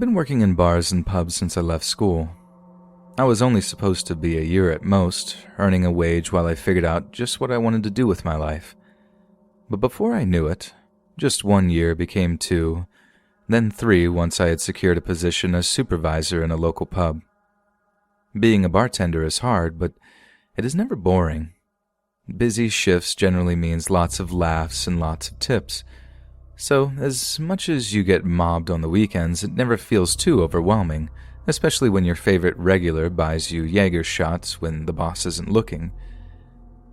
been working in bars and pubs since I left school. I was only supposed to be a year at most, earning a wage while I figured out just what I wanted to do with my life. But before I knew it, just 1 year became 2, then 3 once I had secured a position as supervisor in a local pub. Being a bartender is hard, but it is never boring. Busy shifts generally means lots of laughs and lots of tips. So, as much as you get mobbed on the weekends, it never feels too overwhelming, especially when your favorite regular buys you Jaeger shots when the boss isn't looking.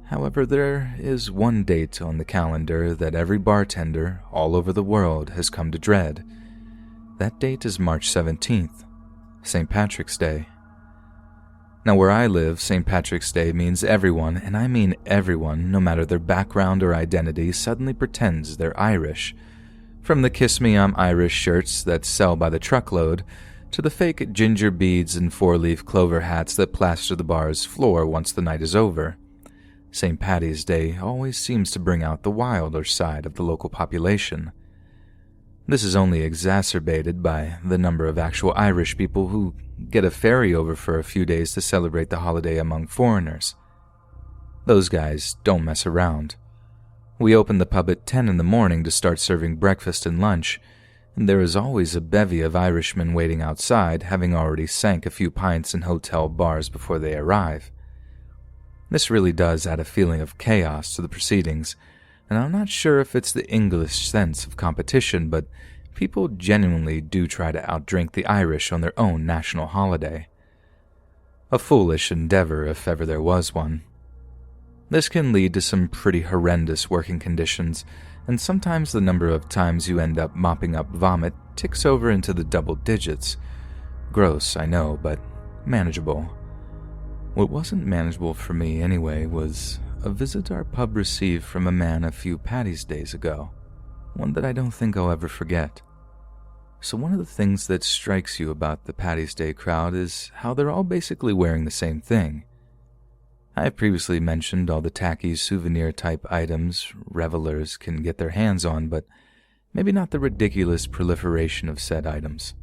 However, there is one date on the calendar that every bartender all over the world has come to dread. That date is March 17th, St. Patrick's Day. Now, where I live, St. Patrick's Day means everyone, and I mean everyone, no matter their background or identity, suddenly pretends they're Irish. From the Kiss Me I'm Irish shirts that sell by the truckload, to the fake ginger beads and 4-leaf clover hats that plaster the bar's floor once the night is over. St. Paddy's Day always seems to bring out the wilder side of the local population. This is only exacerbated by the number of actual Irish people who get a ferry over for a few days to celebrate the holiday among foreigners. Those guys don't mess around. We open the pub at 10 in the morning to start serving breakfast and lunch, and there is always a bevy of Irishmen waiting outside, having already sank a few pints in hotel bars before they arrive. This really does add a feeling of chaos to the proceedings, and I'm not sure if it's the English sense of competition, but people genuinely do try to outdrink the Irish on their own national holiday. A foolish endeavor if ever there was one. This can lead to some pretty horrendous working conditions, and sometimes the number of times you end up mopping up vomit ticks over into the double digits. Gross, I know, but manageable. What wasn't manageable for me anyway was a visit our pub received from a man a few Paddy's days ago, one that I don't think I'll ever forget. So one of the things that strikes you about the Paddy's Day crowd is how they're all basically wearing the same thing. I have previously mentioned all the tacky souvenir-type items revelers can get their hands on, but maybe not the ridiculous proliferation of said items.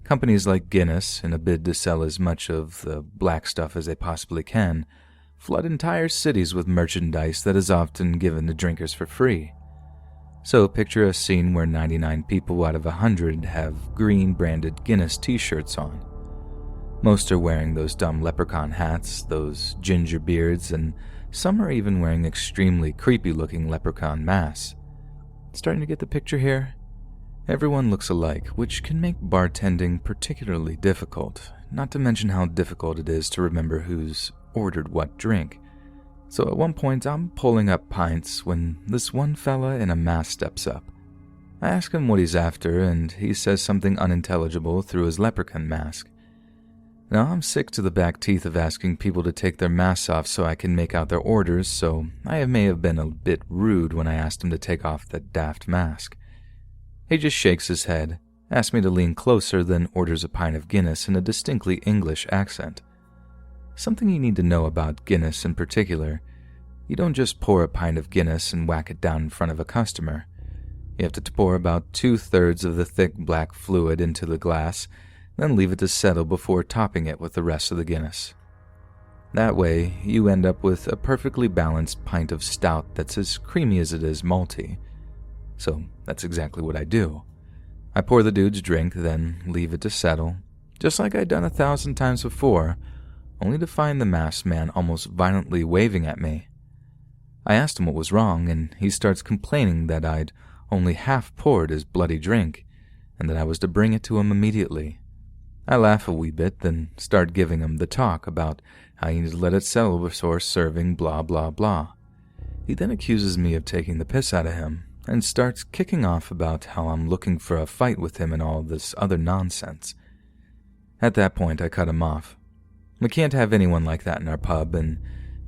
Companies like Guinness, in a bid to sell as much of the black stuff as they possibly can, flood entire cities with merchandise that is often given to drinkers for free. So picture a scene where 99 people out of 100 have green-branded Guinness t-shirts on. Most are wearing those dumb leprechaun hats, those ginger beards, and some are even wearing extremely creepy-looking leprechaun masks. Starting to get the picture here? Everyone looks alike, which can make bartending particularly difficult, not to mention how difficult it is to remember who's ordered what drink. So at one point, I'm pulling up pints when this one fella in a mask steps up. I ask him what he's after, and he says something unintelligible through his leprechaun mask. Now, I'm sick to the back teeth of asking people to take their masks off so I can make out their orders, so I may have been a bit rude when I asked him to take off that daft mask. He just shakes his head, asks me to lean closer, then orders a pint of Guinness in a distinctly English accent. Something you need to know about Guinness in particular: you don't just pour a pint of Guinness and whack it down in front of a customer. You have to pour about 2/3 of the thick black fluid into the glass, then leave it to settle before topping it with the rest of the Guinness. That way, you end up with a perfectly balanced pint of stout that's as creamy as it is malty. So that's exactly what I do. I pour the dude's drink, then leave it to settle, just like I'd done 1,000 times before, only to find the masked man almost violently waving at me. I asked him what was wrong, and he starts complaining that I'd only half poured his bloody drink, and that I was to bring it to him immediately. I laugh a wee bit, then start giving him the talk about how he needs to let it settle before serving blah blah blah. He then accuses me of taking the piss out of him, and starts kicking off about how I'm looking for a fight with him and all this other nonsense. At that point, I cut him off. We can't have anyone like that in our pub, and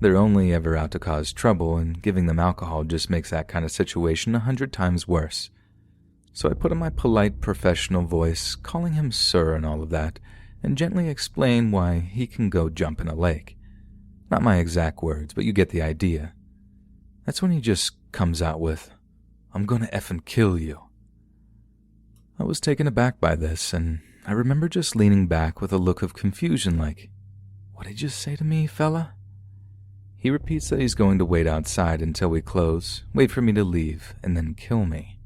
they're only ever out to cause trouble, and giving them alcohol just makes that kind of situation 100 times worse. So I put on my polite professional voice, calling him sir and all of that, and gently explain why he can go jump in a lake. Not my exact words, but you get the idea. That's when he just comes out with, "I'm gonna effing kill you." I was taken aback by this, and I remember just leaning back with a look of confusion like, "What did you say to me, fella?" He repeats that he's going to wait outside until we close, wait for me to leave, and then kill me.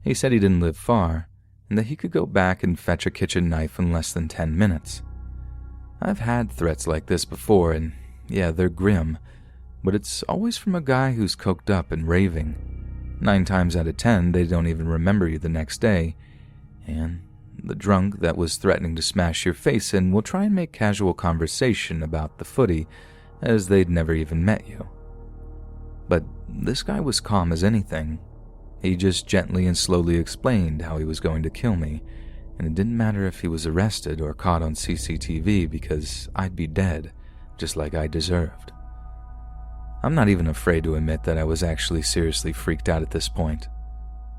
He said he didn't live far, and that he could go back and fetch a kitchen knife in less than 10 minutes. I've had threats like this before, and yeah, they're grim, but it's always from a guy who's coked up and raving. 9 times out of 10, they don't even remember you the next day, and the drunk that was threatening to smash your face in will try and make casual conversation about the footy as they'd never even met you. But this guy was calm as anything. He just gently and slowly explained how he was going to kill me, and it didn't matter if he was arrested or caught on CCTV because I'd be dead, just like I deserved. I'm not even afraid to admit that I was actually seriously freaked out at this point.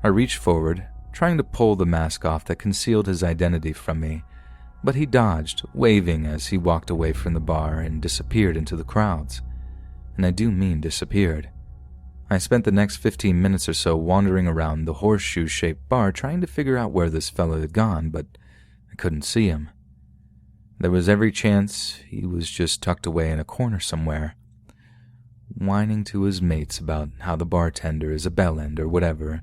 I reached forward, trying to pull the mask off that concealed his identity from me, but he dodged, waving as he walked away from the bar and disappeared into the crowds. And I do mean disappeared. I spent the next 15 minutes or so wandering around the horseshoe-shaped bar trying to figure out where this fellow had gone, but I couldn't see him. There was every chance he was just tucked away in a corner somewhere, whining to his mates about how the bartender is a bellend or whatever,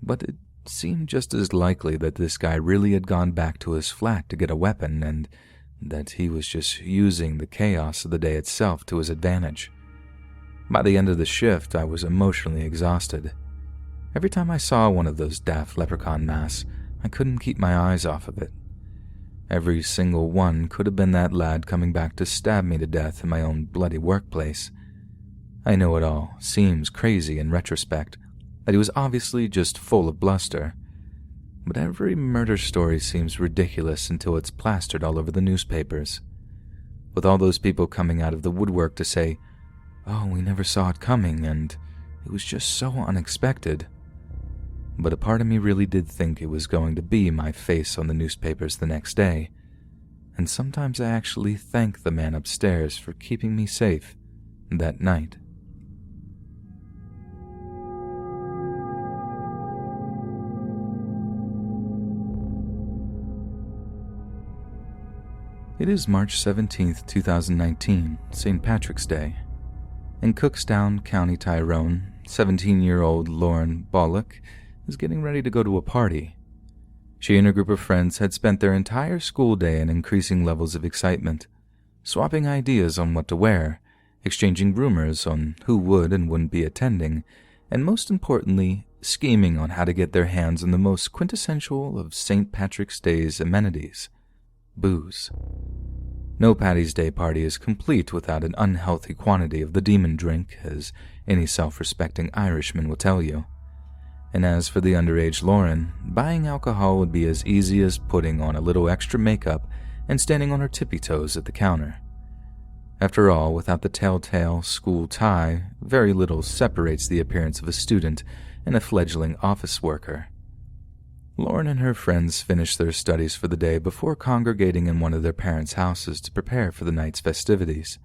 but it seemed just as likely that this guy really had gone back to his flat to get a weapon and that he was just using the chaos of the day itself to his advantage. By the end of the shift, I was emotionally exhausted. Every time I saw one of those daft leprechaun masks, I couldn't keep my eyes off of it. Every single one could have been that lad coming back to stab me to death in my own bloody workplace. I know it all seems crazy in retrospect, that he was obviously just full of bluster, but every murder story seems ridiculous until it's plastered all over the newspapers, with all those people coming out of the woodwork to say, "Oh, we never saw it coming, and it was just so unexpected." But a part of me really did think it was going to be my face on the newspapers the next day, and sometimes I actually thank the man upstairs for keeping me safe that night. It is March 17th, 2019, St. Patrick's Day. In Cookstown, County Tyrone, 17-year-old Lauren Bollock is getting ready to go to a party. She and her group of friends had spent their entire school day in increasing levels of excitement, swapping ideas on what to wear, exchanging rumors on who would and wouldn't be attending, and most importantly, scheming on how to get their hands on the most quintessential of St. Patrick's Day's amenities: booze. No Paddy's Day party is complete without an unhealthy quantity of the demon drink, as any self-respecting Irishman will tell you. And as for the underage Lauren, buying alcohol would be as easy as putting on a little extra makeup and standing on her tippy toes at the counter. After all, without the telltale school tie, very little separates the appearance of a student and a fledgling office worker. Lauren and her friends finished their studies for the day before congregating in one of their parents' houses to prepare for the night's festivities.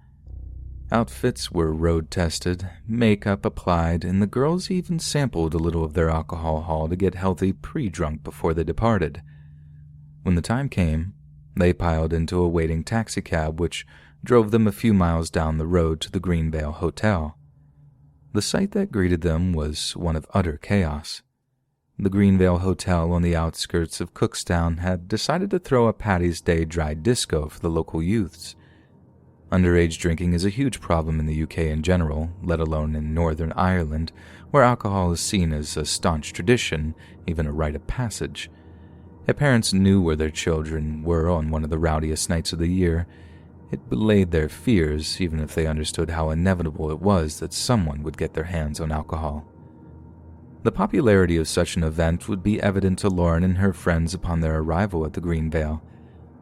Outfits were road-tested, makeup applied, and the girls even sampled a little of their alcohol haul to get healthy pre-drunk before they departed. When the time came, they piled into a waiting taxicab which drove them a few miles down the road to the Greenvale Hotel. The sight that greeted them was one of utter chaos. The Greenvale Hotel on the outskirts of Cookstown had decided to throw a Paddy's Day dry disco for the local youths. Underage drinking is a huge problem in the UK in general, let alone in Northern Ireland, where alcohol is seen as a staunch tradition, even a rite of passage. If parents knew where their children were on one of the rowdiest nights of the year, it belayed their fears, even if they understood how inevitable it was that someone would get their hands on alcohol. The popularity of such an event would be evident to Lauren and her friends upon their arrival at the Greenvale,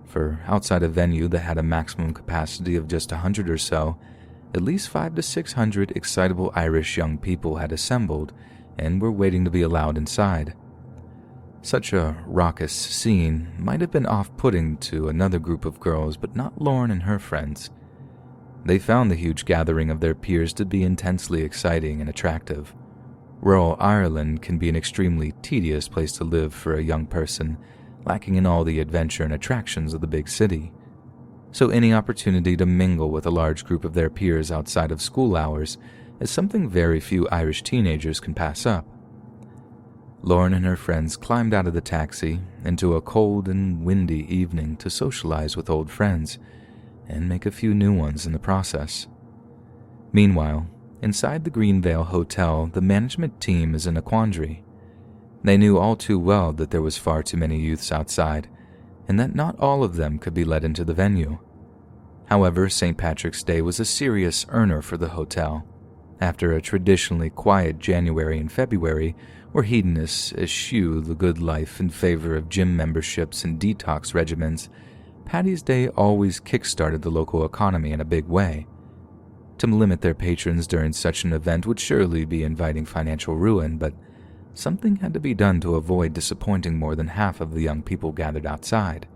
for outside a venue that had a maximum capacity of just 100 or so, at least 500 to 600 excitable Irish young people had assembled and were waiting to be allowed inside. Such a raucous scene might have been off-putting to another group of girls, but not Lauren and her friends. They found the huge gathering of their peers to be intensely exciting and attractive. Rural Ireland can be an extremely tedious place to live for a young person, lacking in all the adventure and attractions of the big city. So any opportunity to mingle with a large group of their peers outside of school hours is something very few Irish teenagers can pass up. Lauren and her friends climbed out of the taxi into a cold and windy evening to socialize with old friends and make a few new ones in the process. Meanwhile, inside the Greenvale Hotel, the management team is in a quandary. They knew all too well that there was far too many youths outside, and that not all of them could be let into the venue. However, St. Patrick's Day was a serious earner for the hotel. After a traditionally quiet January and February, where hedonists eschew the good life in favor of gym memberships and detox regimens, Paddy's Day always kick-started the local economy in a big way. To limit their patrons during such an event would surely be inviting financial ruin, but something had to be done to avoid disappointing more than half of the young people gathered outside.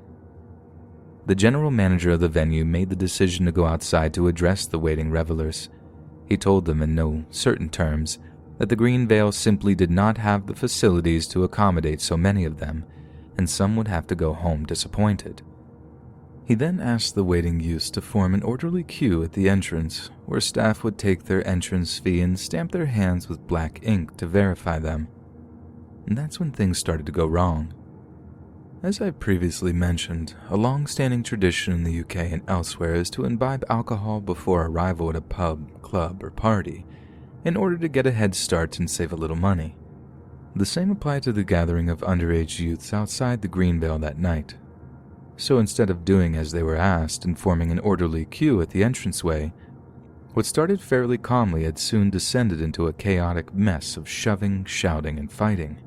The general manager of the venue made the decision to go outside to address the waiting revelers. He told them in no certain terms that the Greenvale simply did not have the facilities to accommodate so many of them, and some would have to go home disappointed. He then asked the waiting youths to form an orderly queue at the entrance, where staff would take their entrance fee and stamp their hands with black ink to verify them. And that's when things started to go wrong. As I've previously mentioned, a long-standing tradition in the UK and elsewhere is to imbibe alcohol before arrival at a pub, club, or party, in order to get a head start and save a little money. The same applied to the gathering of underage youths outside the Greenvale that night. So instead of doing as they were asked and forming an orderly queue at the entranceway, what started fairly calmly had soon descended into a chaotic mess of shoving, shouting, and fighting.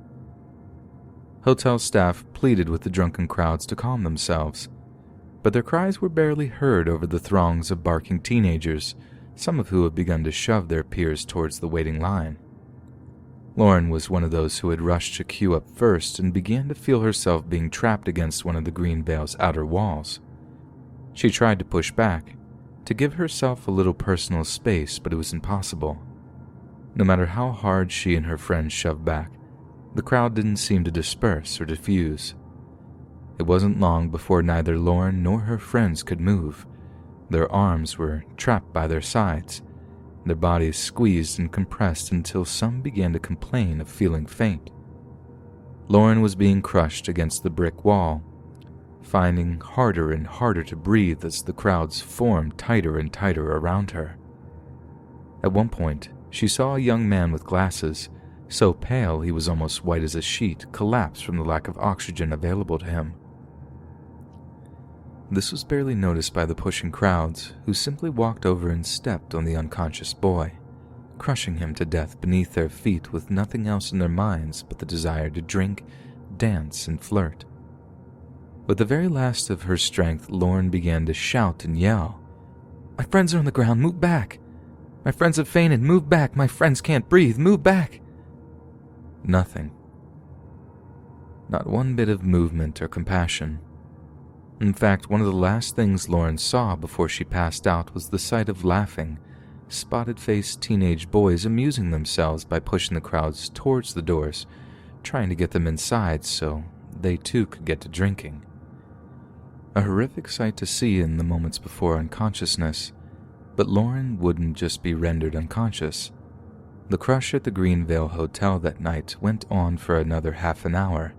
Hotel staff pleaded with the drunken crowds to calm themselves, but their cries were barely heard over the throngs of barking teenagers, some of who had begun to shove their peers towards the waiting line. Lauren was one of those who had rushed to queue up first and began to feel herself being trapped against one of the Greenvale's outer walls. She tried to push back, to give herself a little personal space, but it was impossible. No matter how hard she and her friends shoved back, the crowd didn't seem to disperse or diffuse. It wasn't long before neither Lauren nor her friends could move. Their arms were trapped by their sides, their bodies squeezed and compressed until some began to complain of feeling faint. Lauren was being crushed against the brick wall, finding harder and harder to breathe as the crowds formed tighter and tighter around her. At one point, she saw a young man with glasses, so pale he was almost white as a sheet, collapse from the lack of oxygen available to him. This was barely noticed by the pushing crowds, who simply walked over and stepped on the unconscious boy, crushing him to death beneath their feet with nothing else in their minds but the desire to drink, dance, and flirt. With the very last of her strength, Lauren began to shout and yell, "My friends are on the ground, move back! My friends have fainted, move back! My friends can't breathe, move back!" Nothing. Not one bit of movement or compassion. In fact, one of the last things Lauren saw before she passed out was the sight of laughing, spotted-faced teenage boys amusing themselves by pushing the crowds towards the doors, trying to get them inside so they too could get to drinking. A horrific sight to see in the moments before unconsciousness, but Lauren wouldn't just be rendered unconscious. The crush at the Greenvale Hotel that night went on for another half an hour.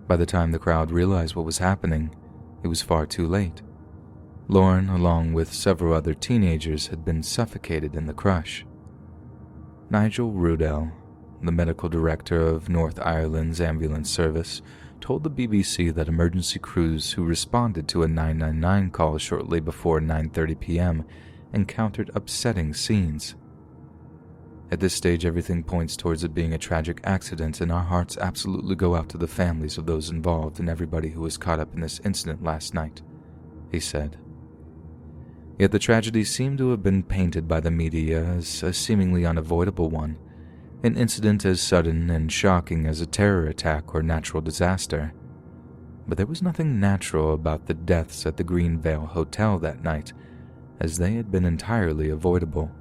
By the time the crowd realized what was happening, it was far too late. Lauren, along with several other teenagers, had been suffocated in the crush. Nigel Rudell, the medical director of North Ireland's ambulance service, told the BBC that emergency crews who responded to a 999 call shortly before 9:30 p.m. encountered upsetting scenes. At this stage, everything points towards it being a tragic accident, and our hearts absolutely go out to the families of those involved and everybody who was caught up in this incident last night, he said. Yet the tragedy seemed to have been painted by the media as a seemingly unavoidable one, an incident as sudden and shocking as a terror attack or natural disaster. But there was nothing natural about the deaths at the Greenvale Hotel that night, as they had been entirely avoidable.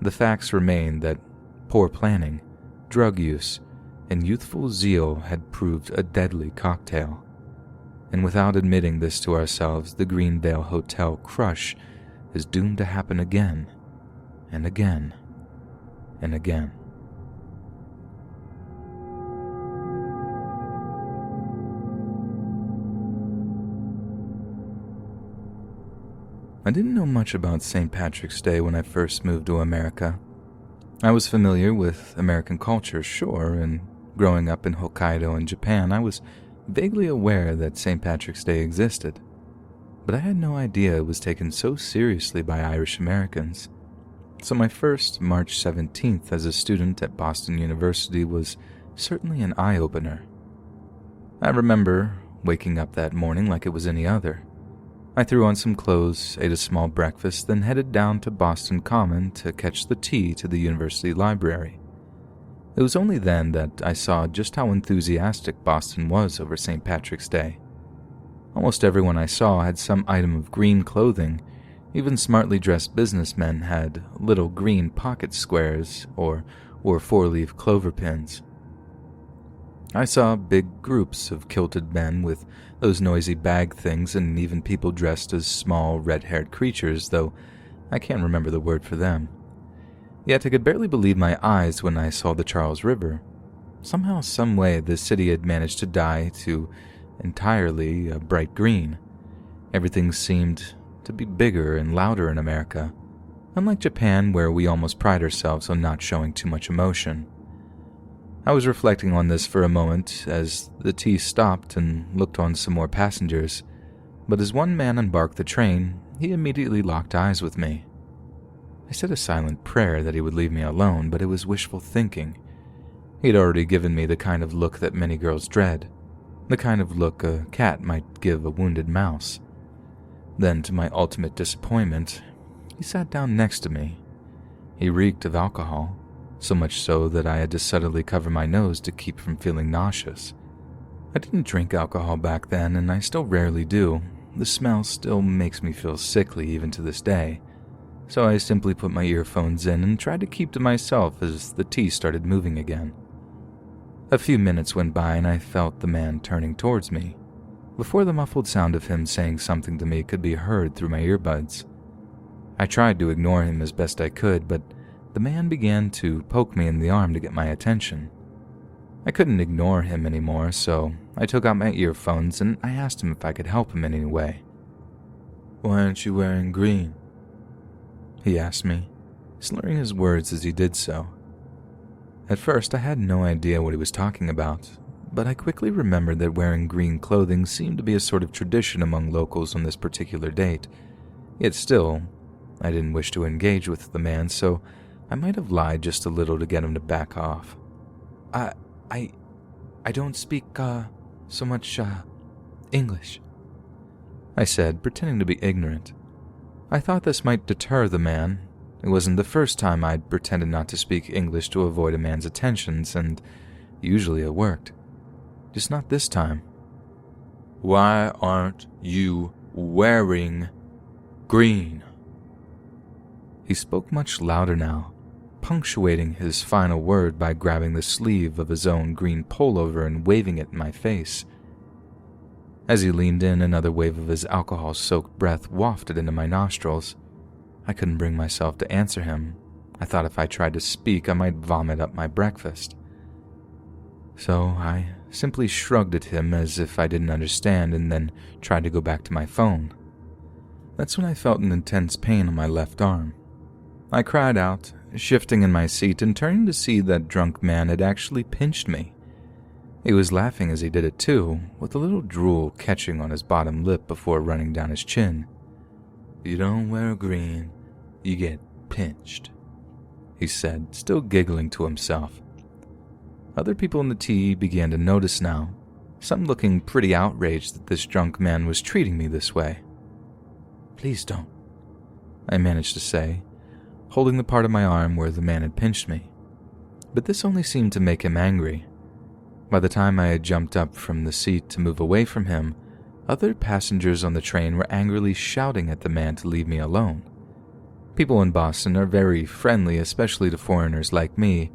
The facts remain that poor planning, drug use, and youthful zeal had proved a deadly cocktail. And without admitting this to ourselves, the Greenvale Hotel crush is doomed to happen again, and again, and again. I didn't know much about St. Patrick's Day when I first moved to America. I was familiar with American culture, sure, and growing up in Hokkaido in Japan, I was vaguely aware that St. Patrick's Day existed. But I had no idea it was taken so seriously by Irish Americans. So my first March 17th as a student at Boston University was certainly an eye-opener. I remember waking up that morning like it was any other. I threw on some clothes, ate a small breakfast, then headed down to Boston Common to catch the T to the university library. It was only then that I saw just how enthusiastic Boston was over St. Patrick's Day. Almost everyone I saw had some item of green clothing. Even smartly dressed businessmen had little green pocket squares or four-leaf clover pins. I saw big groups of kilted men with those noisy bag things, and even people dressed as small red-haired creatures, though I can't remember the word for them. Yet I could barely believe my eyes when I saw the Charles River. Somehow, some way, the city had managed to dye to entirely a bright green. Everything seemed to be bigger and louder in America, unlike Japan, where we almost pride ourselves on not showing too much emotion. I was reflecting on this for a moment as the T stopped and looked on some more passengers, but as one man embarked the train, he immediately locked eyes with me. I said a silent prayer that he would leave me alone, but it was wishful thinking. He had already given me the kind of look that many girls dread, the kind of look a cat might give a wounded mouse. Then, to my ultimate disappointment, he sat down next to me. He reeked of alcohol, so much so that I had to subtly cover my nose to keep from feeling nauseous. I didn't drink alcohol back then, and I still rarely do. The smell still makes me feel sickly even to this day, so I simply put my earphones in and tried to keep to myself as the T started moving again. A few minutes went by and I felt the man turning towards me, before the muffled sound of him saying something to me could be heard through my earbuds. I tried to ignore him as best I could, but the man began to poke me in the arm to get my attention. I couldn't ignore him anymore, so I took out my earphones and I asked him if I could help him in any way. "Why aren't you wearing green?" he asked me, slurring his words as he did so. At first, I had no idea what he was talking about, but I quickly remembered that wearing green clothing seemed to be a sort of tradition among locals on this particular date. Yet still, I didn't wish to engage with the man, so I might have lied just a little to get him to back off. I don't speak, so much, English," I said, pretending to be ignorant. I thought this might deter the man. It wasn't the first time I'd pretended not to speak English to avoid a man's attentions, and usually it worked. Just not this time. "Why aren't you wearing green?" He spoke much louder now, punctuating his final word by grabbing the sleeve of his own green pullover and waving it in my face. As he leaned in, another wave of his alcohol-soaked breath wafted into my nostrils. I couldn't bring myself to answer him. I thought if I tried to speak, I might vomit up my breakfast. So I simply shrugged at him as if I didn't understand and then tried to go back to my phone. That's when I felt an intense pain on my left arm. I cried out, shifting in my seat and turning to see that drunk man had actually pinched me. He was laughing as he did it too, with a little drool catching on his bottom lip before running down his chin. "You don't wear green, you get pinched," he said, still giggling to himself. Other people in the T began to notice now, some looking pretty outraged that this drunk man was treating me this way. "Please don't," I managed to say, holding the part of my arm where the man had pinched me. But this only seemed to make him angry. By the time I had jumped up from the seat to move away from him, other passengers on the train were angrily shouting at the man to leave me alone. People in Boston are very friendly, especially to foreigners like me,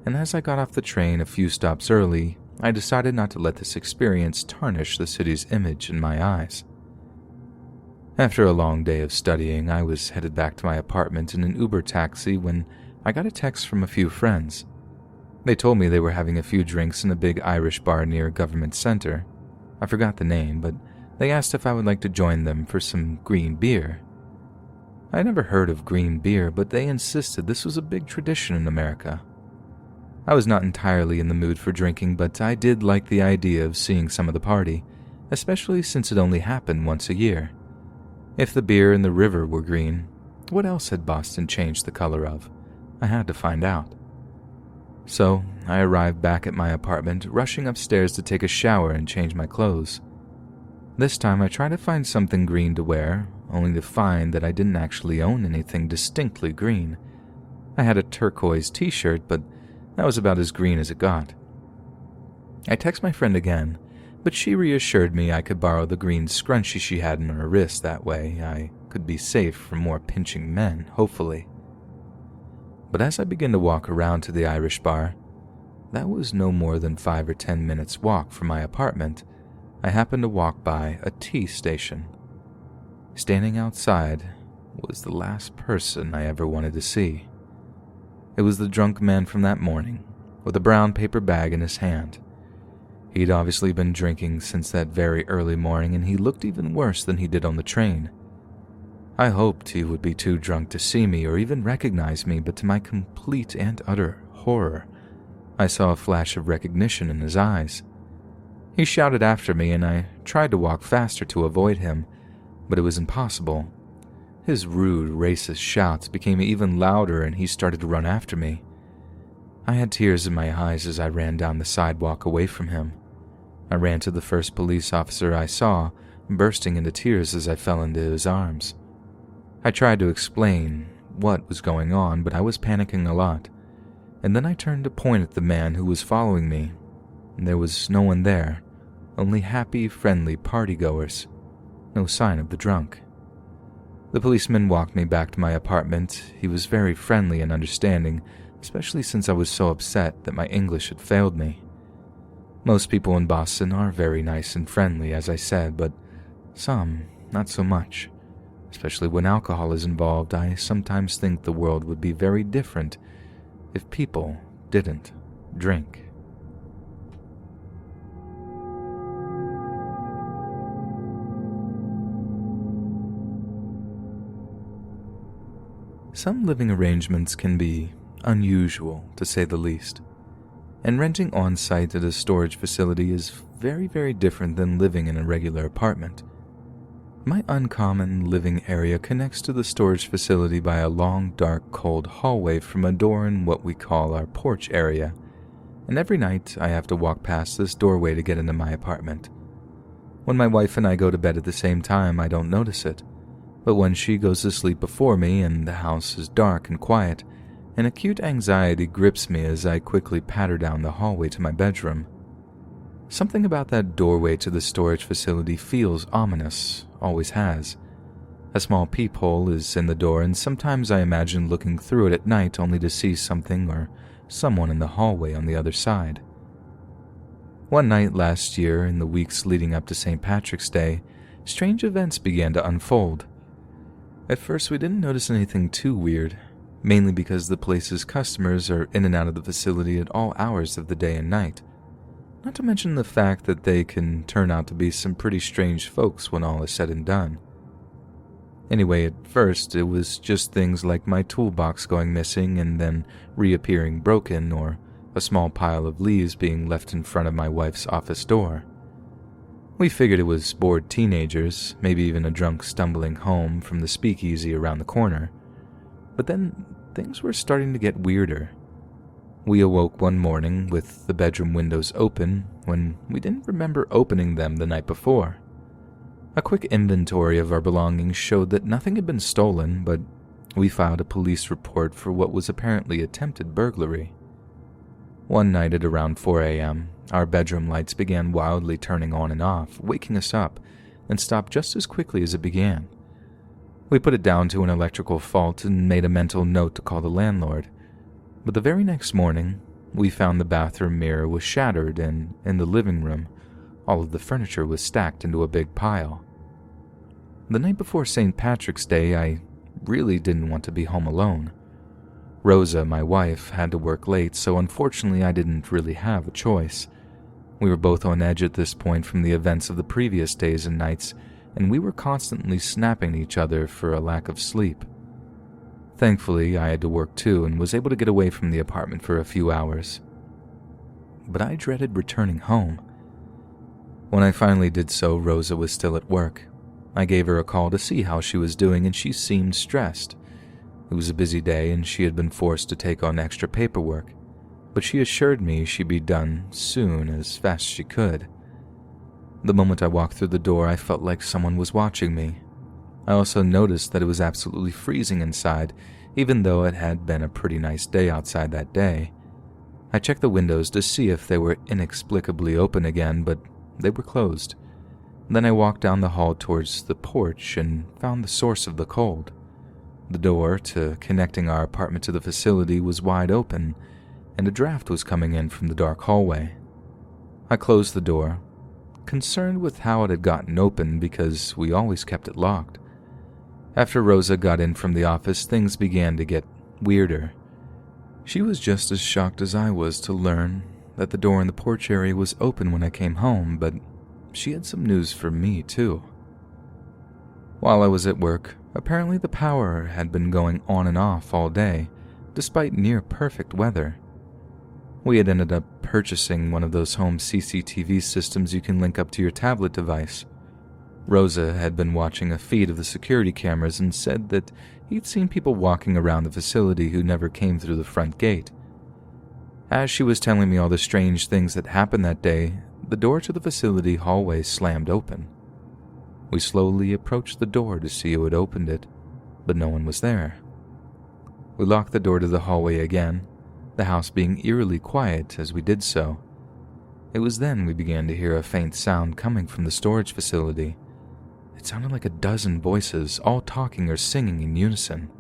and as I got off the train a few stops early, I decided not to let this experience tarnish the city's image in my eyes. After a long day of studying, I was headed back to my apartment in an Uber taxi when I got a text from a few friends. They told me they were having a few drinks in a big Irish bar near Government Center. I forgot the name, but they asked if I would like to join them for some green beer. I had never heard of green beer, but they insisted this was a big tradition in America. I was not entirely in the mood for drinking, but I did like the idea of seeing some of the party, especially since it only happened once a year. If the beer in the river were green, what else had Boston changed the color of? I had to find out. So, I arrived back at my apartment, rushing upstairs to take a shower and change my clothes. This time I tried to find something green to wear, only to find that I didn't actually own anything distinctly green. I had a turquoise t-shirt, but that was about as green as it got. I texted my friend again, but she reassured me I could borrow the green scrunchie she had in her wrist. That way I could be safe from more pinching men, hopefully. But as I began to walk around to the Irish bar, that was no more than 5 or 10 minutes walk from my apartment, I happened to walk by a tea station. Standing outside was the last person I ever wanted to see. It was the drunk man from that morning, with a brown paper bag in his hand. He'd obviously been drinking since that very early morning, and he looked even worse than he did on the train. I hoped he would be too drunk to see me or even recognize me, but to my complete and utter horror, I saw a flash of recognition in his eyes. He shouted after me, and I tried to walk faster to avoid him, but it was impossible. His rude, racist shouts became even louder, and he started to run after me. I had tears in my eyes as I ran down the sidewalk away from him. I ran to the first police officer I saw, bursting into tears as I fell into his arms. I tried to explain what was going on, but I was panicking a lot, and then I turned to point at the man who was following me. There was no one there, only happy, friendly partygoers. No sign of the drunk. The policeman walked me back to my apartment. He was very friendly and understanding, especially since I was so upset that my English had failed me. Most people in Boston are very nice and friendly, as I said, but some not so much. Especially when alcohol is involved, I sometimes think the world would be very different if people didn't drink. Some living arrangements can be unusual, to say the least, and renting on-site at a storage facility is very, very different than living in a regular apartment. My uncommon living area connects to the storage facility by a long, dark, cold hallway from a door in what we call our porch area, and every night I have to walk past this doorway to get into my apartment. When my wife and I go to bed at the same time, I don't notice it, but when she goes to sleep before me and the house is dark and quiet, an acute anxiety grips me as I quickly patter down the hallway to my bedroom. Something about that doorway to the storage facility feels ominous, always has. A small peephole is in the door, and sometimes I imagine looking through it at night only to see something or someone in the hallway on the other side. One night last year, in the weeks leading up to St. Patrick's Day, strange events began to unfold. At first, we didn't notice anything too weird, mainly because the place's customers are in and out of the facility at all hours of the day and night. Not to mention the fact that they can turn out to be some pretty strange folks when all is said and done. Anyway, at first, it was just things like my toolbox going missing and then reappearing broken, or a small pile of leaves being left in front of my wife's office door. We figured it was bored teenagers, maybe even a drunk stumbling home from the speakeasy around the corner. But then things were starting to get weirder. We awoke one morning with the bedroom windows open when we didn't remember opening them the night before. A quick inventory of our belongings showed that nothing had been stolen, but we filed a police report for what was apparently attempted burglary. One night at around 4 a.m., our bedroom lights began wildly turning on and off, waking us up, and stopped just as quickly as it began. We put it down to an electrical fault and made a mental note to call the landlord. But the very next morning, We found the bathroom mirror was shattered, and in the living room, all of the furniture was stacked into a big pile. The night before St. Patrick's Day, I really didn't want to be home alone. Rosa, my wife, had to work late, so unfortunately I didn't really have a choice. We were both on edge at this point from the events of the previous days and nights, and we were constantly snapping at each other for a lack of sleep. Thankfully, I had to work too and was able to get away from the apartment for a few hours. But I dreaded returning home. When I finally did so, Rosa was still at work. I gave her a call to see how she was doing, and she seemed stressed. It was a busy day and she had been forced to take on extra paperwork, but she assured me she'd be done soon, as fast as she could. The moment I walked through the door, I felt like someone was watching me. I also noticed that it was absolutely freezing inside, even though it had been a pretty nice day outside that day. I checked the windows to see if they were inexplicably open again, but they were closed. Then I walked down the hall towards the porch and found the source of the cold. The door to connecting our apartment to the facility was wide open, and a draft was coming in from the dark hallway. I closed the door, concerned with how it had gotten open because we always kept it locked. After Rosa got in from the office, things began to get weirder. She was just as shocked as I was to learn that the door in the porch area was open when I came home, but she had some news for me too. While I was at work, apparently the power had been going on and off all day, despite near-perfect weather. We had ended up purchasing one of those home CCTV systems you can link up to your tablet device. Rosa had been watching a feed of the security cameras and said that he'd seen people walking around the facility who never came through the front gate. As she was telling me all the strange things that happened that day, the door to the facility hallway slammed open. We slowly approached the door to see who had opened it, but no one was there. We locked the door to the hallway again, the house being eerily quiet as we did so. It was then we began to hear a faint sound coming from the storage facility. It sounded like a dozen voices, all talking or singing in unison.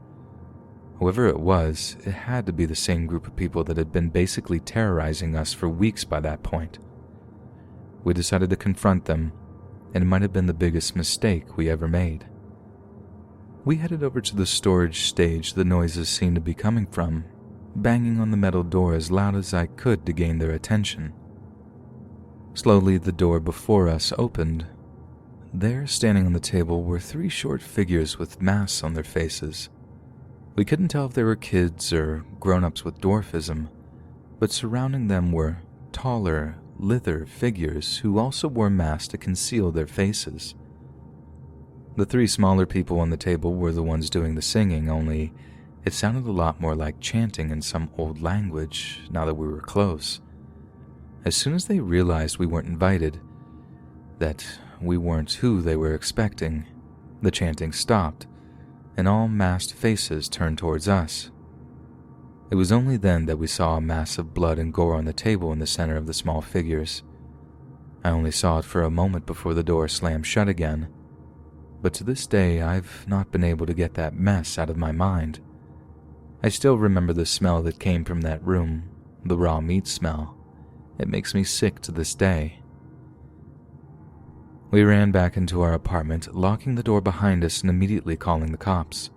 Whoever it was, it had to be the same group of people that had been basically terrorizing us for weeks by that point. We decided to confront them, and it might have been the biggest mistake we ever made. We headed over to the storage stage the noises seemed to be coming from, banging on the metal door as loud as I could to gain their attention. Slowly, the door before us opened. There, standing on the table, were 3 short figures with masks on their faces. We couldn't tell if they were kids or grown-ups with dwarfism, but surrounding them were taller, lither figures who also wore masks to conceal their faces. The 3 smaller people on the table were the ones doing the singing, only it sounded a lot more like chanting in some old language now that we were close. As soon as they realized we weren't invited, that we weren't who they were expecting, the chanting stopped, and all masked faces turned towards us. It was only then that we saw a mass of blood and gore on the table in the center of the small figures. I only saw it for a moment before the door slammed shut again, but to this day I've not been able to get that mess out of my mind. I still remember the smell that came from that room, the raw meat smell. It makes me sick to this day. We ran back into our apartment, locking the door behind us and immediately calling the cops.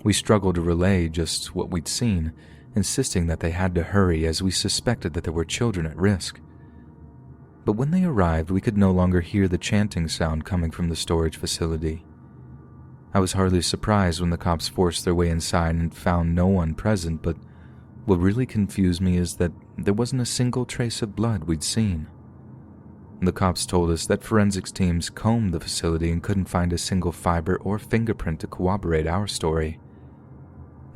We struggled to relay just what we'd seen, insisting that they had to hurry as we suspected that there were children at risk. But when they arrived, we could no longer hear the chanting sound coming from the storage facility. I was hardly surprised when the cops forced their way inside and found no one present, but what really confused me is that there wasn't a single trace of blood we'd seen. The cops told us that forensics teams combed the facility and couldn't find a single fiber or fingerprint to corroborate our story.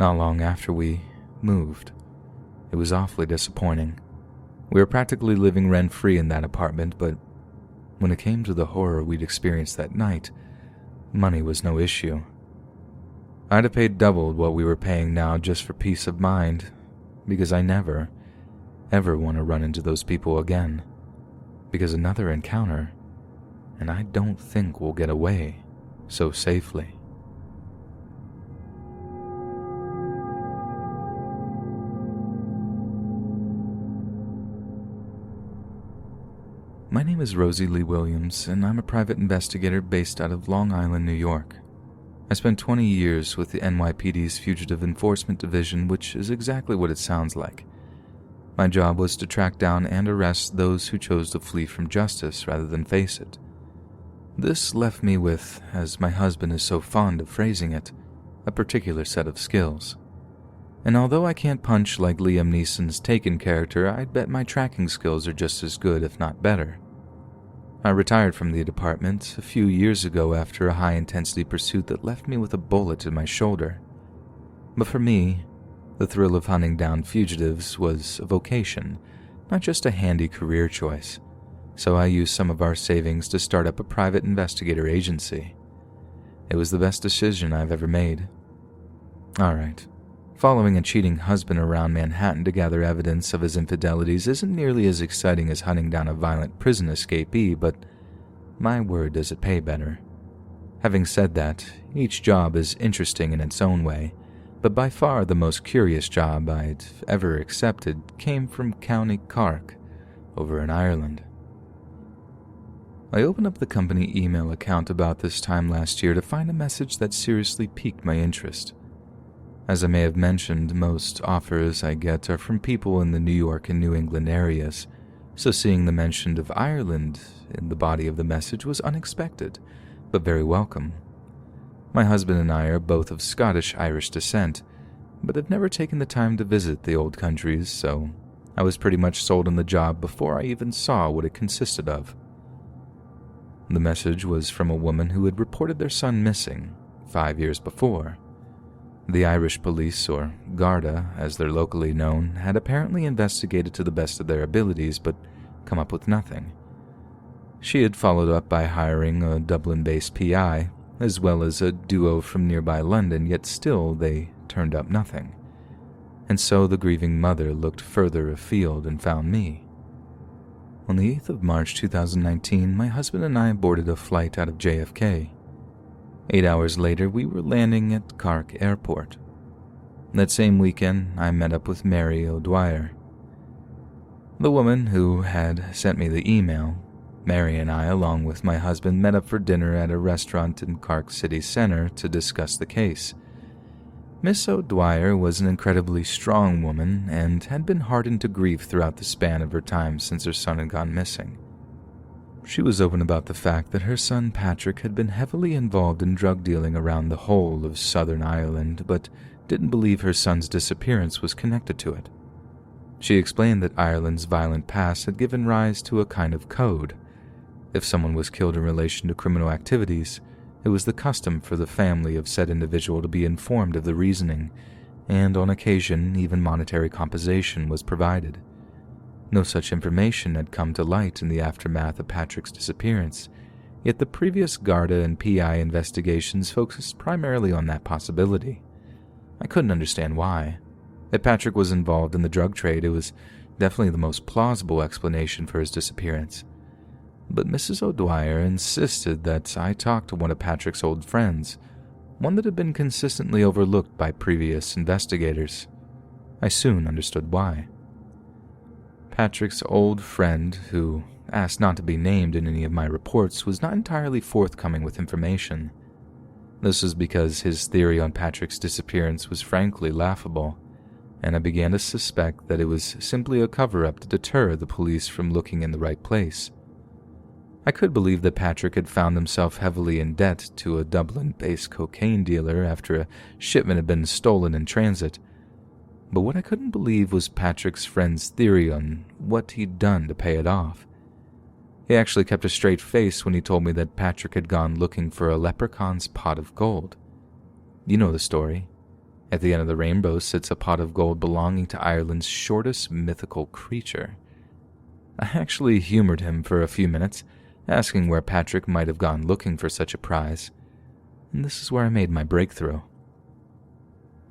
Not long after we moved. It was awfully disappointing. We were practically living rent-free in that apartment, but when it came to the horror we'd experienced that night, money was no issue. I'd have paid double what we were paying now just for peace of mind, because I never, ever want to run into those people again. Because another encounter, and I don't think we'll get away so safely. My name is Rosie Lee Williams, and I'm a private investigator based out of Long Island, New York. I spent 20 years with the NYPD's Fugitive Enforcement Division, which is exactly what it sounds like. My job was to track down and arrest those who chose to flee from justice rather than face it. This left me with, as my husband is so fond of phrasing it, a particular set of skills. And although I can't punch like Liam Neeson's Taken character, I'd bet my tracking skills are just as good, if not better. I retired from the department a few years ago after a high-intensity pursuit that left me with a bullet in my shoulder. But for me, the thrill of hunting down fugitives was a vocation, not just a handy career choice, so I used some of our savings to start up a private investigator agency. It was the best decision I've ever made. Alright. Following a cheating husband around Manhattan to gather evidence of his infidelities isn't nearly as exciting as hunting down a violent prison escapee, but my word, does it pay better. Having said that, each job is interesting in its own way, but by far the most curious job I'd ever accepted came from County Cork, over in Ireland. I opened up the company email account about this time last year to find a message that seriously piqued my interest. As I may have mentioned, most offers I get are from people in the New York and New England areas, so seeing the mention of Ireland in the body of the message was unexpected, but very welcome. My husband and I are both of Scottish-Irish descent, but have never taken the time to visit the old countries, so I was pretty much sold on the job before I even saw what it consisted of. The message was from a woman who had reported their son missing 5 years before. The Irish police, or Garda as they're locally known, had apparently investigated to the best of their abilities but come up with nothing. She had followed up by hiring a Dublin-based PI, as well as a duo from nearby London, yet still they turned up nothing. And so the grieving mother looked further afield and found me. On the 8th of March 2019, my husband and I boarded a flight out of JFK. 8 hours later, we were landing at Cork Airport. That same weekend, I met up with Mary O'Dwyer. The woman who had sent me the email. Mary and I, along with my husband, met up for dinner at a restaurant in Cork City Centre to discuss the case. Miss O'Dwyer was an incredibly strong woman and had been hardened to grief throughout the span of her time since her son had gone missing. She was open about the fact that her son Patrick had been heavily involved in drug dealing around the whole of Southern Ireland, but didn't believe her son's disappearance was connected to it. She explained that Ireland's violent past had given rise to a kind of code. If someone was killed in relation to criminal activities, it was the custom for the family of said individual to be informed of the reasoning, and on occasion even monetary compensation was provided. No such information had come to light in the aftermath of Patrick's disappearance, yet the previous Garda and PI investigations focused primarily on that possibility. I couldn't understand why. If Patrick was involved in the drug trade, it was definitely the most plausible explanation for his disappearance. But Mrs. O'Dwyer insisted that I talk to one of Patrick's old friends, one that had been consistently overlooked by previous investigators. I soon understood why. Patrick's old friend, who asked not to be named in any of my reports, was not entirely forthcoming with information. This was because his theory on Patrick's disappearance was frankly laughable, and I began to suspect that it was simply a cover-up to deter the police from looking in the right place. I could believe that Patrick had found himself heavily in debt to a Dublin-based cocaine dealer after a shipment had been stolen in transit, but what I couldn't believe was Patrick's friend's theory on what he'd done to pay it off. He actually kept a straight face when he told me that Patrick had gone looking for a leprechaun's pot of gold. You know the story. At the end of the rainbow sits a pot of gold belonging to Ireland's shortest mythical creature. I actually humored him for a few minutes, asking where Patrick might have gone looking for such a prize, and this is where I made my breakthrough.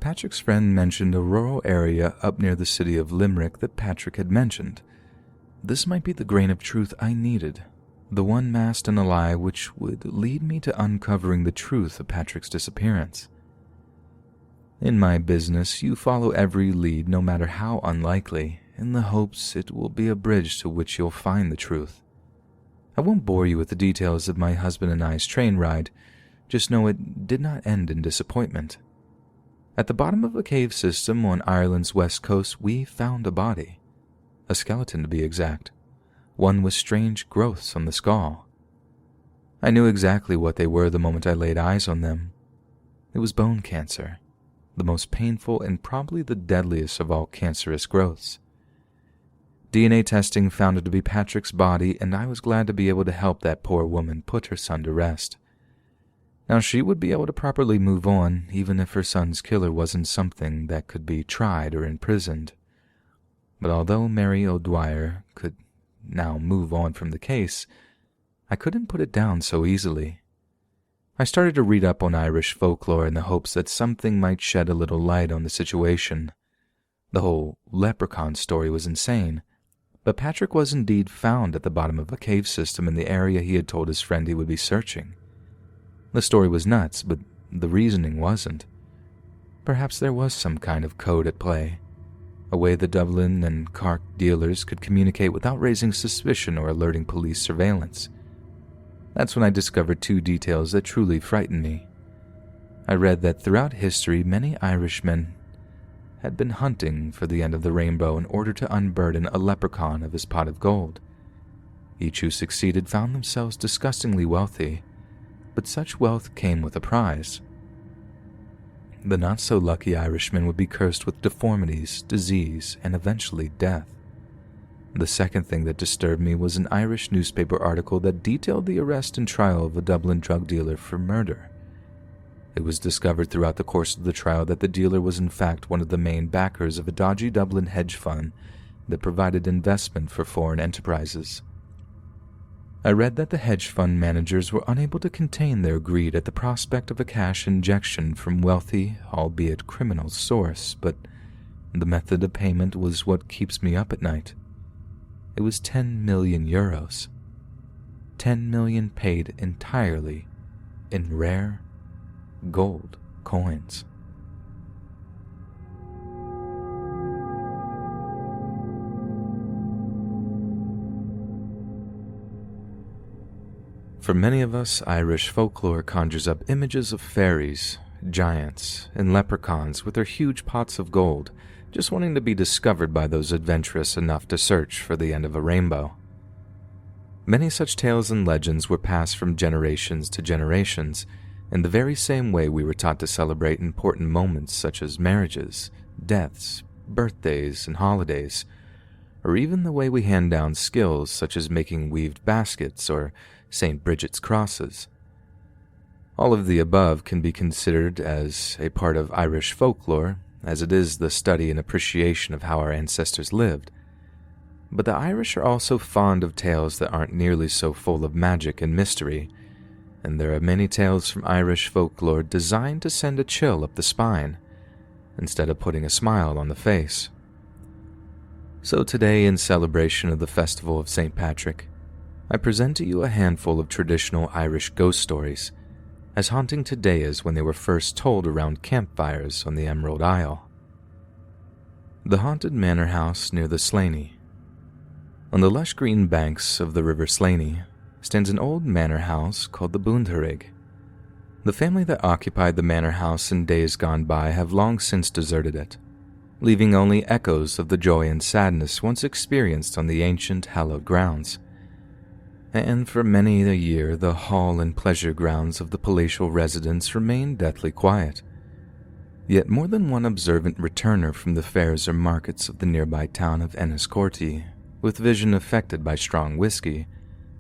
Patrick's friend mentioned a rural area up near the city of Limerick that Patrick had mentioned. This might be the grain of truth I needed, the one masked in a lie which would lead me to uncovering the truth of Patrick's disappearance. In my business, you follow every lead, no matter how unlikely, in the hopes it will be a bridge to which you'll find the truth. I won't bore you with the details of my husband and I's train ride, just know it did not end in disappointment. At the bottom of a cave system on Ireland's west coast, we found a body. A skeleton, to be exact. One with strange growths on the skull. I knew exactly what they were the moment I laid eyes on them. It was bone cancer, the most painful and probably the deadliest of all cancerous growths. DNA testing found it to be Patrick's body, and I was glad to be able to help that poor woman put her son to rest. Now she would be able to properly move on, even if her son's killer wasn't something that could be tried or imprisoned. But although Mary O'Dwyer could now move on from the case, I couldn't put it down so easily. I started to read up on Irish folklore in the hopes that something might shed a little light on the situation. The whole leprechaun story was insane, but Patrick was indeed found at the bottom of a cave system in the area he had told his friend he would be searching. The story was nuts, but the reasoning wasn't. Perhaps there was some kind of code at play, a way the Dublin and Cork dealers could communicate without raising suspicion or alerting police surveillance. That's when I discovered two details that truly frightened me. I read that throughout history, many Irishmen had been hunting for the end of the rainbow in order to unburden a leprechaun of his pot of gold. Each who succeeded found themselves disgustingly wealthy, but such wealth came with a prize. The not-so-lucky Irishman would be cursed with deformities, disease, and eventually death. The second thing that disturbed me was an Irish newspaper article that detailed the arrest and trial of a Dublin drug dealer for murder. It was discovered throughout the course of the trial that the dealer was in fact one of the main backers of a dodgy Dublin hedge fund that provided investment for foreign enterprises. I read that the hedge fund managers were unable to contain their greed at the prospect of a cash injection from wealthy, albeit criminal source, but the method of payment was what keeps me up at night. It was 10 million euros. 10 million paid entirely in rare gold coins. For many of us, Irish folklore conjures up images of fairies, giants, and leprechauns with their huge pots of gold, just wanting to be discovered by those adventurous enough to search for the end of a rainbow. Many such tales and legends were passed from generations to generations, in the very same way we were taught to celebrate important moments such as marriages, deaths, birthdays, and holidays, or even the way we hand down skills such as making weaved baskets or St. Bridget's crosses. All of the above can be considered as a part of Irish folklore, as it is the study and appreciation of how our ancestors lived. But the Irish are also fond of tales that aren't nearly so full of magic and mystery, and there are many tales from Irish folklore designed to send a chill up the spine, instead of putting a smile on the face. So today, in celebration of the festival of St. Patrick, I present to you a handful of traditional Irish ghost stories, as haunting today as when they were first told around campfires on the Emerald Isle. The haunted manor house near the Slaney. On the lush green banks of the River Slaney stands an old manor house called the Boontherig. The family that occupied the manor house in days gone by have long since deserted it, leaving only echoes of the joy and sadness once experienced on the ancient hallowed grounds. And for many a year the hall and pleasure grounds of the palatial residence remained deathly quiet. Yet more than one observant returner from the fairs or markets of the nearby town of Enniscorthy, with vision affected by strong whiskey,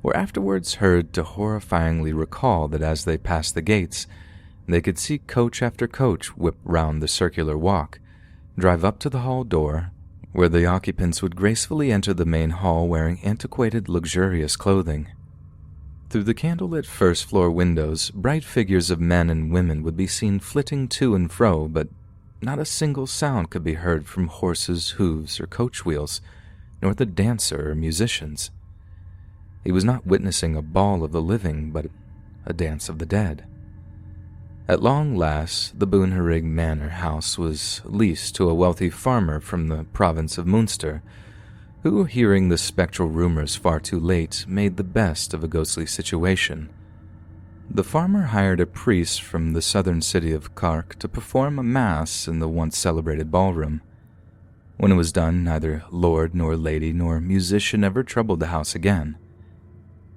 were afterwards heard to horrifyingly recall that as they passed the gates, they could see coach after coach whip round the circular walk, drive up to the hall door, where the occupants would gracefully enter the main hall wearing antiquated, luxurious clothing. Through the candlelit first-floor windows, bright figures of men and women would be seen flitting to and fro, but not a single sound could be heard from horses' hooves or coach wheels, nor the dancer or musicians. He was not witnessing a ball of the living, but a dance of the dead. At long last, the Boontherig Manor house was leased to a wealthy farmer from the province of Munster, who, hearing the spectral rumors far too late, made the best of a ghostly situation. The farmer hired a priest from the southern city of Kark to perform a mass in the once celebrated ballroom. When it was done, neither lord nor lady nor musician ever troubled the house again.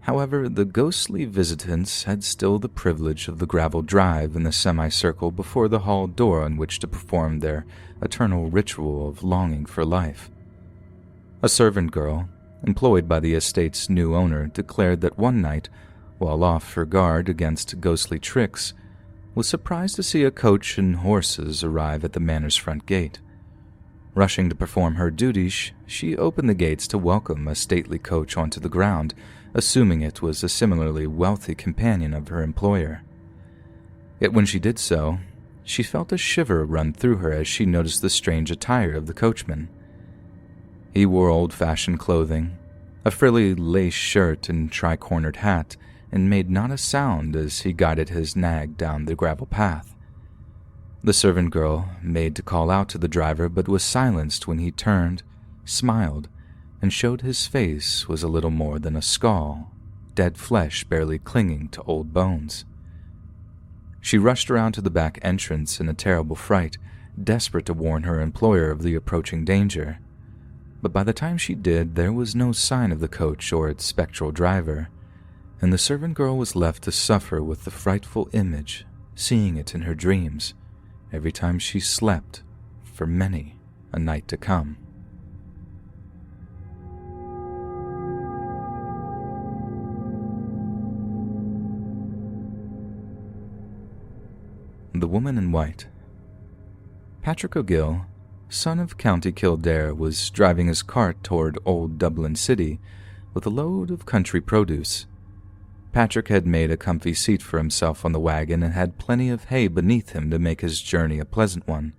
However, the ghostly visitants had still the privilege of the gravel drive in the semicircle before the hall door on which to perform their eternal ritual of longing for life. A servant girl, employed by the estate's new owner, declared that one night, while off her guard against ghostly tricks, was surprised to see a coach and horses arrive at the manor's front gate. Rushing to perform her duties, she opened the gates to welcome a stately coach onto the ground, assuming it was a similarly wealthy companion of her employer. Yet when she did so, she felt a shiver run through her as she noticed the strange attire of the coachman. He wore old-fashioned clothing, a frilly lace shirt and tri-cornered hat, and made not a sound as he guided his nag down the gravel path. The servant girl made to call out to the driver, but was silenced when he turned, smiled, and showed his face was a little more than a skull, dead flesh barely clinging to old bones. She rushed around to the back entrance in a terrible fright, desperate to warn her employer of the approaching danger. But by the time she did, there was no sign of the coach or its spectral driver, and the servant girl was left to suffer with the frightful image, seeing it in her dreams, every time she slept, for many a night to come. The Woman in White. Patrick O'Gill, son of County Kildare, was driving his cart toward Old Dublin City with a load of country produce. Patrick had made a comfy seat for himself on the wagon and had plenty of hay beneath him to make his journey a pleasant one.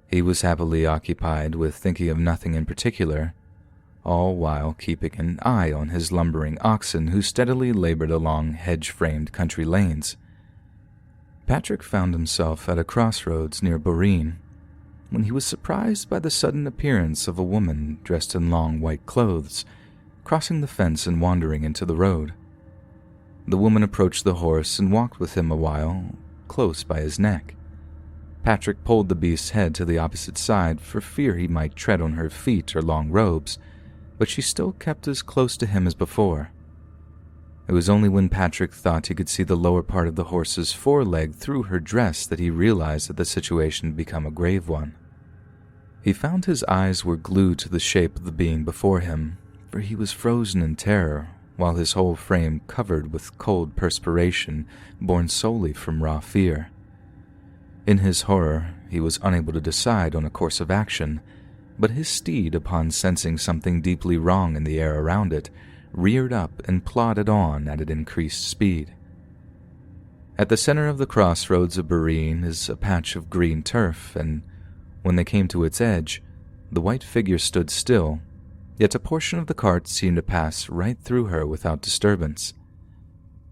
He was happily occupied with thinking of nothing in particular, all while keeping an eye on his lumbering oxen who steadily labored along hedge-framed country lanes. Patrick found himself at a crossroads near Boreen when he was surprised by the sudden appearance of a woman dressed in long white clothes, crossing the fence and wandering into the road. The woman approached the horse and walked with him a while, close by his neck. Patrick pulled the beast's head to the opposite side for fear he might tread on her feet or long robes, but she still kept as close to him as before. It was only when Patrick thought he could see the lower part of the horse's foreleg through her dress that he realized that the situation had become a grave one. He found his eyes were glued to the shape of the being before him, for he was frozen in terror, while his whole frame covered with cold perspiration born solely from raw fear. In his horror, he was unable to decide on a course of action, but his steed, upon sensing something deeply wrong in the air around it, reared up and plodded on at an increased speed. At the center of the crossroads of Boreen is a patch of green turf, and when they came to its edge, the white figure stood still, yet a portion of the cart seemed to pass right through her without disturbance.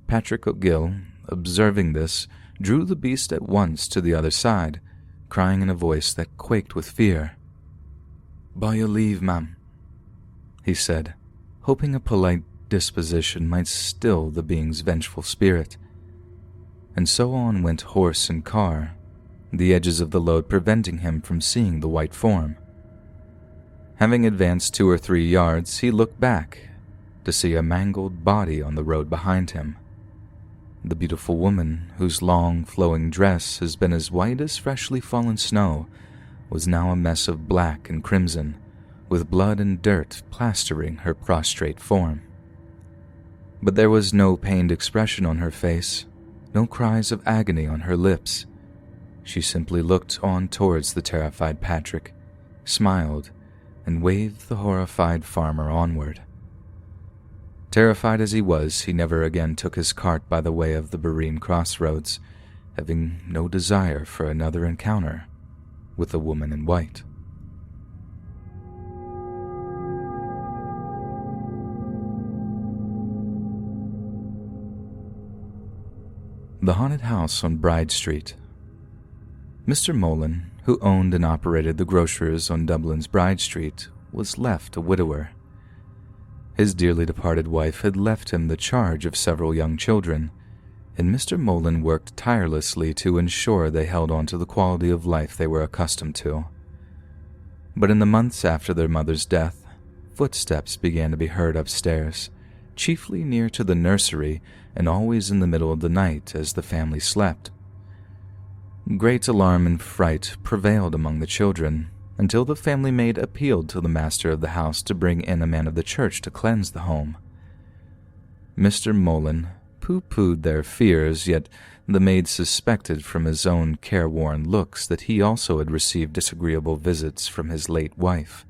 Patrick O'Gill, observing this, drew the beast at once to the other side, crying in a voice that quaked with fear. "By your leave, ma'am," he said, hoping a polite disposition might still the being's vengeful spirit. And so on went horse and car, the edges of the load preventing him from seeing the white form. Having advanced 2 or 3 yards, he looked back to see a mangled body on the road behind him. The beautiful woman, whose long, flowing dress has been as white as freshly fallen snow, was now a mess of black and crimson, with blood and dirt plastering her prostrate form. But there was no pained expression on her face, no cries of agony on her lips. She simply looked on towards the terrified Patrick, smiled, and waved the horrified farmer onward. Terrified as he was, he never again took his cart by the way of the Boreen crossroads, having no desire for another encounter with the woman in white. The Haunted House on Bride Street. Mr. Molan, who owned and operated the grocers on Dublin's Bride Street, was left a widower. His dearly departed wife had left him the charge of several young children, and Mr. Molan worked tirelessly to ensure they held on to the quality of life they were accustomed to. But in the months after their mother's death, footsteps began to be heard upstairs, chiefly near to the nursery and always in the middle of the night as the family slept. Great alarm and fright prevailed among the children until the family maid appealed to the master of the house to bring in a man of the church to cleanse the home. Mr. Molan pooh-poohed their fears, yet the maid suspected from his own careworn looks that he also had received disagreeable visits from his late wife.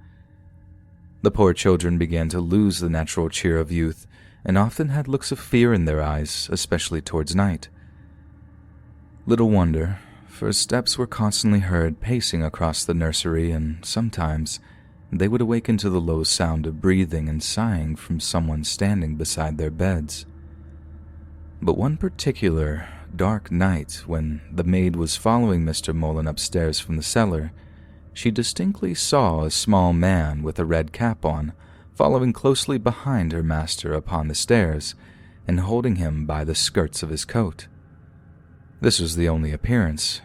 The poor children began to lose the natural cheer of youth and often had looks of fear in their eyes, especially towards night. Little wonder, for steps were constantly heard pacing across the nursery, and sometimes they would awaken to the low sound of breathing and sighing from someone standing beside their beds. But one particular dark night, when the maid was following Mr. Molan upstairs from the cellar, she distinctly saw a small man with a red cap on, following closely behind her master upon the stairs and holding him by the skirts of his coat. This was the only appearance,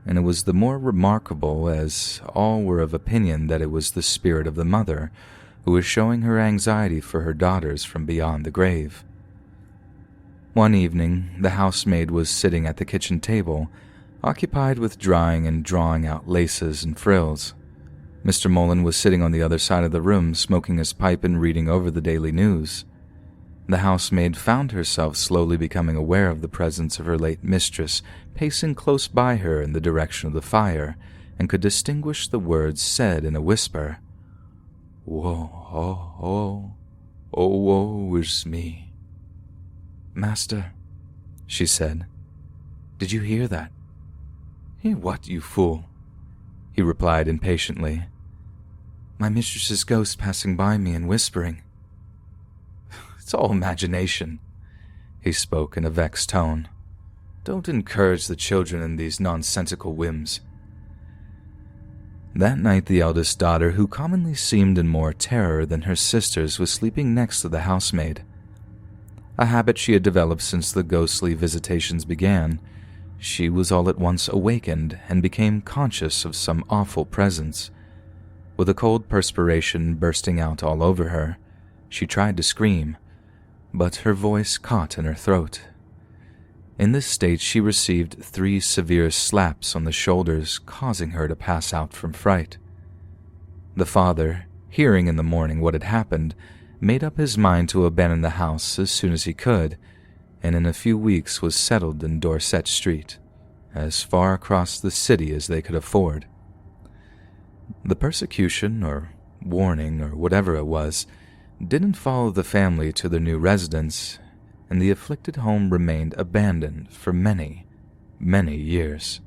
and it was the more remarkable as all were of opinion that it was the spirit of the mother who was showing her anxiety for her daughters from beyond the grave. One evening, the housemaid was sitting at the kitchen table, occupied with drying and drawing out laces and frills. Mr. Molan was sitting on the other side of the room, smoking his pipe and reading over the daily news. The housemaid found herself slowly becoming aware of the presence of her late mistress pacing close by her in the direction of the fire, and could distinguish the words said in a whisper. "Woe, oh, oh, oh, woe is me." "Master," she said, "did you hear that?" "Hear what, you fool?" he replied impatiently. "My mistress's ghost passing by me and whispering." "It's all imagination," he spoke in a vexed tone. "Don't encourage the children in these nonsensical whims." That night the eldest daughter, who commonly seemed in more terror than her sisters, was sleeping next to the housemaid. A habit she had developed since the ghostly visitations began. She was all at once awakened and became conscious of some awful presence. With a cold perspiration bursting out all over her, she tried to scream, but her voice caught in her throat. In this state she received 3 severe slaps on the shoulders, causing her to pass out from fright. The father, hearing in the morning what had happened, made up his mind to abandon the house as soon as he could, and in a few weeks was settled in Dorset Street, as far across the city as they could afford. The persecution, or warning, or whatever it was, didn't follow the family to their new residence, and the afflicted home remained abandoned for many, many years.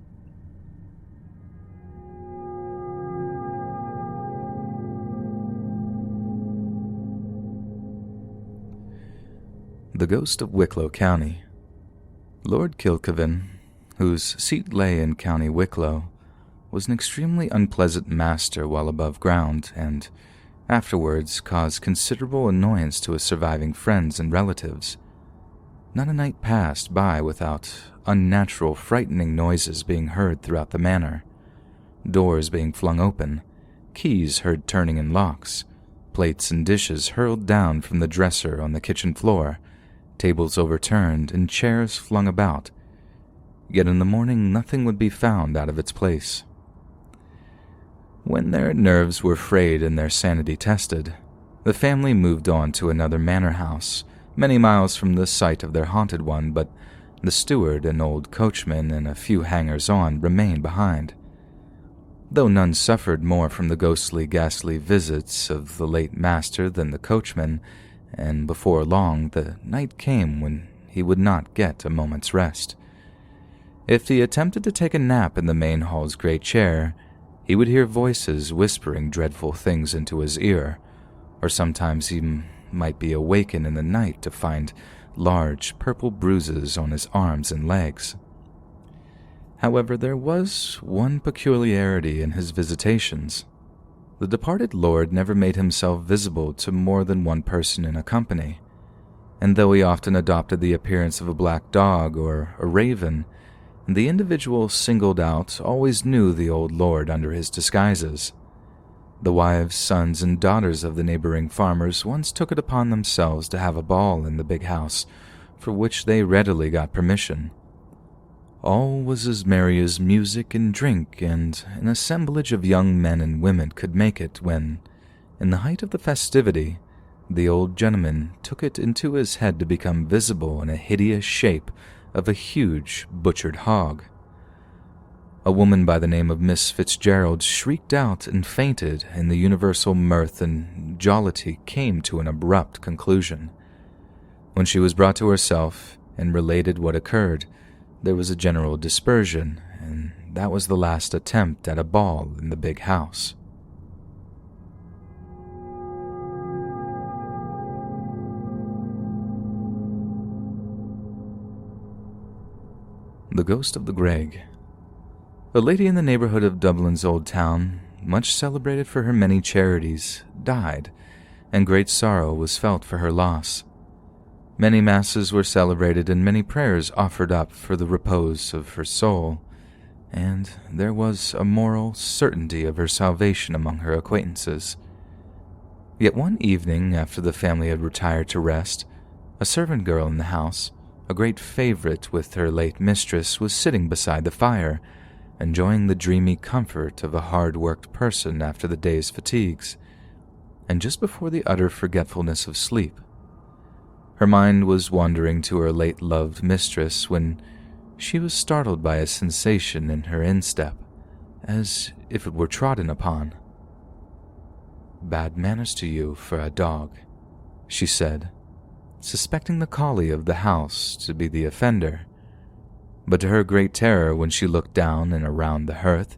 The Ghost of Wicklow County. Lord Kilcullen, whose seat lay in County Wicklow, was an extremely unpleasant master while above ground, and afterwards caused considerable annoyance to his surviving friends and relatives. Not a night passed by without unnatural, frightening noises being heard throughout the manor, doors being flung open, keys heard turning in locks, plates and dishes hurled down from the dresser on the kitchen floor, tables overturned, and chairs flung about. Yet in the morning nothing would be found out of its place. When their nerves were frayed and their sanity tested, the family moved on to another manor house, many miles from the site of their haunted one, but the steward, an old coachman, and a few hangers-on remained behind. Though none suffered more from the ghostly, ghastly visits of the late master than the coachman, and before long the night came when he would not get a moment's rest. If he attempted to take a nap in the main hall's great chair, he would hear voices whispering dreadful things into his ear, or sometimes he might be awakened in the night to find large purple bruises on his arms and legs. However, there was one peculiarity in his visitations. The departed lord never made himself visible to more than one person in a company, and though he often adopted the appearance of a black dog or a raven, the individual singled out always knew the old lord under his disguises. The wives, sons, and daughters of the neighboring farmers once took it upon themselves to have a ball in the big house, for which they readily got permission. All was as merry as music and drink and an assemblage of young men and women could make it when, in the height of the festivity, the old gentleman took it into his head to become visible in a hideous shape of a huge butchered hog. A woman by the name of Miss Fitzgerald shrieked out and fainted, and the universal mirth and jollity came to an abrupt conclusion. When she was brought to herself and related what occurred, there was a general dispersion, and that was the last attempt at a ball in the big house. The Ghost of the Greg. A lady in the neighborhood of Dublin's Old Town, much celebrated for her many charities, died, and great sorrow was felt for her loss. Many masses were celebrated and many prayers offered up for the repose of her soul, and there was a moral certainty of her salvation among her acquaintances. Yet one evening, after the family had retired to rest, a servant girl in the house, a great favorite with her late mistress, was sitting beside the fire, enjoying the dreamy comfort of a hard-worked person after the day's fatigues, and just before the utter forgetfulness of sleep. Her mind was wandering to her late-loved mistress when she was startled by a sensation in her instep, as if it were trodden upon. "Bad manners to you for a dog," she said, suspecting the collie of the house to be the offender. But to her great terror, when she looked down and around the hearth,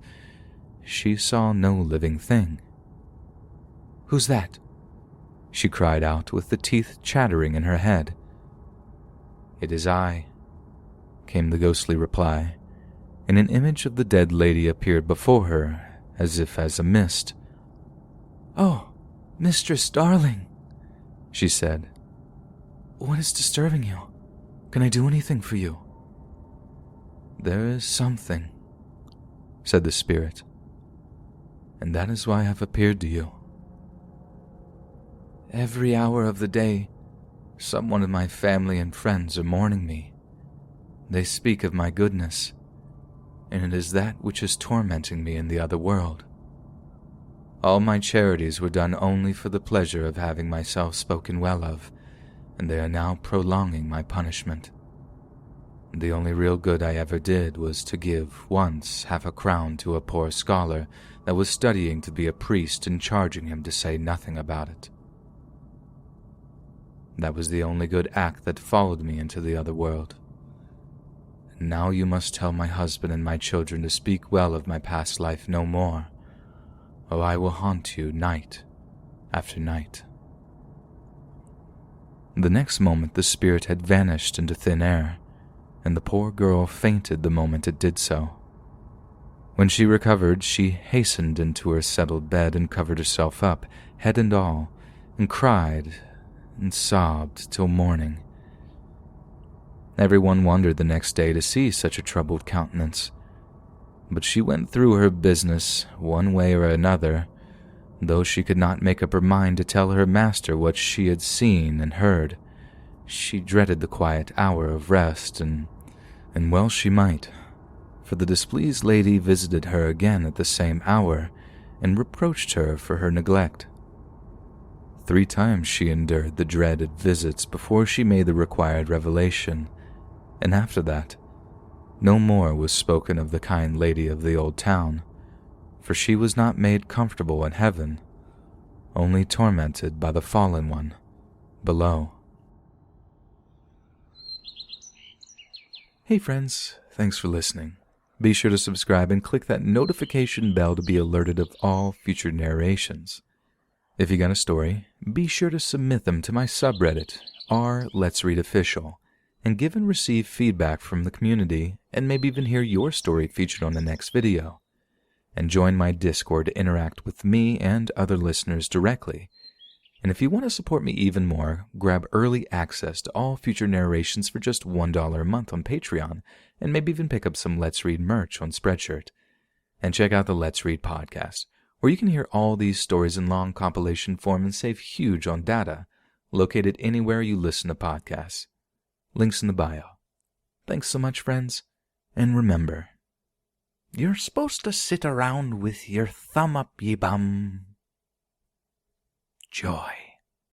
she saw no living thing. "Who's that?" she cried out with the teeth chattering in her head. "It is I," came the ghostly reply, and an image of the dead lady appeared before her, as if as a mist. "Oh, mistress darling," she said. "What is disturbing you? Can I do anything for you?" "There is something," said the spirit, "and that is why I have appeared to you. Every hour of the day, someone of my family and friends are mourning me. They speak of my goodness, and it is that which is tormenting me in the other world. All my charities were done only for the pleasure of having myself spoken well of, and they are now prolonging my punishment. The only real good I ever did was to give once half a crown to a poor scholar that was studying to be a priest and charging him to say nothing about it. That was the only good act that followed me into the other world. And now you must tell my husband and my children to speak well of my past life no more, or I will haunt you night after night." The next moment the spirit had vanished into thin air, and the poor girl fainted the moment it did so. When she recovered, she hastened into her settled bed and covered herself up, head and all, and cried and sobbed till morning. Everyone wondered the next day to see such a troubled countenance, but she went through her business one way or another, though she could not make up her mind to tell her master what she had seen and heard. She dreaded the quiet hour of rest, and well she might, for the displeased lady visited her again at the same hour and reproached her for her neglect. 3 times she endured the dreaded visits before she made the required revelation, and after that, no more was spoken of the kind lady of the old town, for she was not made comfortable in heaven, only tormented by the fallen one below. Hey friends, thanks for listening. Be sure to subscribe and click that notification bell to be alerted of all future narrations. If you got a story, be sure to submit them to my subreddit, r/letsreadofficial, and give and receive feedback from the community, and maybe even hear your story featured on the next video. and join my Discord to interact with me and other listeners directly. And if you want to support me even more, grab early access to all future narrations for just $1 a month on Patreon, and maybe even pick up some Let's Read merch on Spreadshirt. And check out the Let's Read podcast, where you can hear all these stories in long compilation form and save huge on data, located anywhere you listen to podcasts. Links in the bio. Thanks so much, friends, and remember, you're supposed to sit around with your thumb up ye bum. Joy.